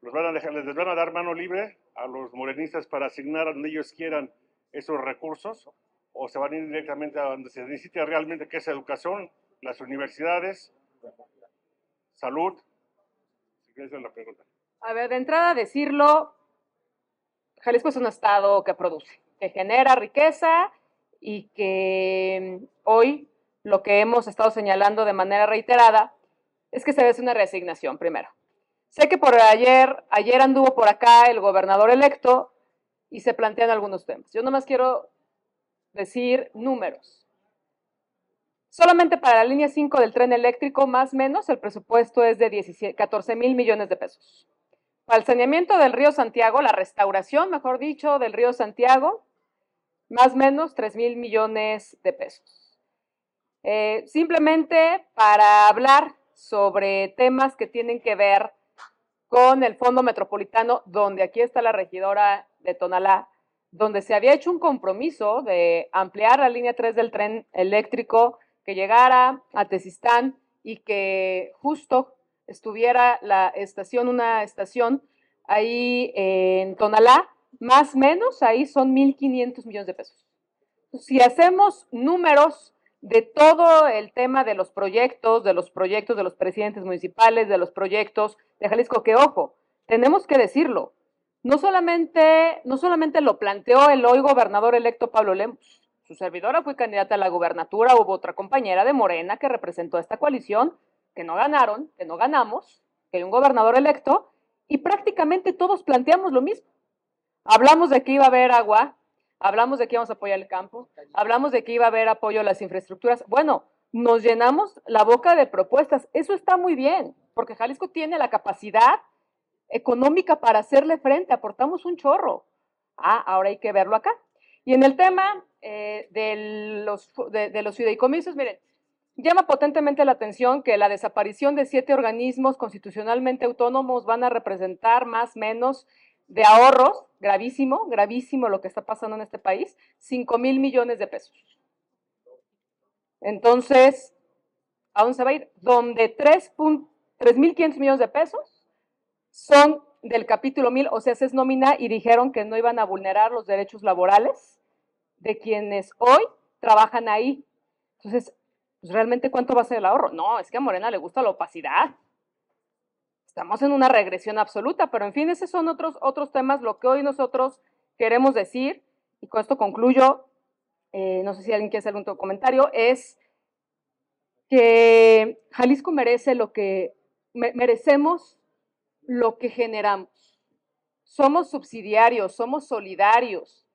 ¿Les van a dar mano libre a los morenistas para asignar a donde ellos quieran esos recursos? ¿O se van a ir directamente a donde se necesita realmente, que es educación, las universidades, salud? Esa es la pregunta. A ver, de entrada decirlo, Jalisco es un estado que produce, que genera riqueza y que hoy lo que hemos estado señalando de manera reiterada es que se debe una reasignación primero. Sé que por ayer anduvo por acá el gobernador electo y se plantean algunos temas. Yo nomás quiero decir números. Solamente para la línea 5 del tren eléctrico, más o menos, el presupuesto es de 14,000 millones de pesos. Para el saneamiento del río Santiago, la restauración, mejor dicho, del río Santiago, más o menos 3,000 millones de pesos. Simplemente para hablar sobre temas que tienen que ver con el Fondo Metropolitano, donde aquí está la regidora de Tonalá, donde se había hecho un compromiso de ampliar la línea 3 del tren eléctrico, que llegara a Tezistán y que justo estuviera una estación ahí en Tonalá, más o menos, ahí son 1,500 millones de pesos. Si hacemos números de todo el tema de los proyectos de los presidentes municipales, de los proyectos de Jalisco, que ojo, tenemos que decirlo, no solamente lo planteó el hoy gobernador electo Pablo Lemus, su servidora fue candidata a la gubernatura, hubo otra compañera de Morena que representó a esta coalición, que no ganaron, que no ganamos, que hay un gobernador electo, y prácticamente todos planteamos lo mismo. Hablamos de que iba a haber agua, hablamos de que íbamos a apoyar el campo, hablamos de que iba a haber apoyo a las infraestructuras. Bueno, nos llenamos la boca de propuestas. Eso está muy bien, porque Jalisco tiene la capacidad económica para hacerle frente, aportamos un chorro. Ahora hay que verlo acá. Y en el tema de los fideicomisos, miren, llama potentemente la atención que la desaparición de 7 organismos constitucionalmente autónomos van a representar más o menos de ahorros, gravísimo lo que está pasando en este país, 5,000 millones de pesos. Entonces, ¿a dónde se va a ir? Donde 3,500 millones de pesos son del capítulo 1000, o sea, es nómina, y dijeron que no iban a vulnerar los derechos laborales de quienes hoy trabajan ahí. Entonces, pues, ¿realmente cuánto va a ser el ahorro? No, es que a Morena le gusta la opacidad. Estamos en una regresión absoluta, pero en fin, esos son otros temas. Lo que hoy nosotros queremos decir, y con esto concluyo, no sé si alguien quiere hacer un comentario, es que Jalisco merece merecemos lo que generamos. Somos subsidiarios, somos solidarios,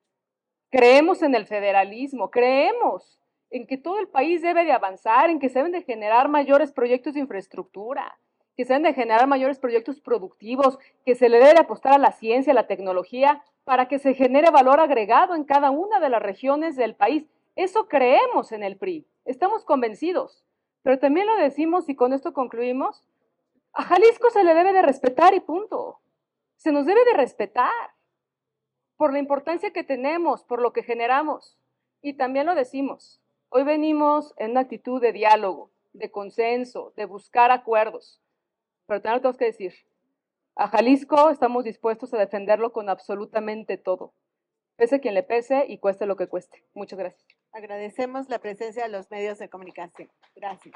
creemos en el federalismo, creemos en que todo el país debe de avanzar, en que se deben de generar mayores proyectos de infraestructura, que se deben de generar mayores proyectos productivos, que se le debe de apostar a la ciencia, a la tecnología, para que se genere valor agregado en cada una de las regiones del país. Eso creemos en el PRI, estamos convencidos, pero también lo decimos, y con esto concluimos, a Jalisco se le debe de respetar y punto. Se nos debe de respetar por la importancia que tenemos, por lo que generamos. Y también lo decimos, hoy venimos en una actitud de diálogo, de consenso, de buscar acuerdos. Pero también lo tenemos que decir, a Jalisco estamos dispuestos a defenderlo con absolutamente todo. Pese quien le pese y cueste lo que cueste. Muchas gracias. Agradecemos la presencia de los medios de comunicación. Gracias.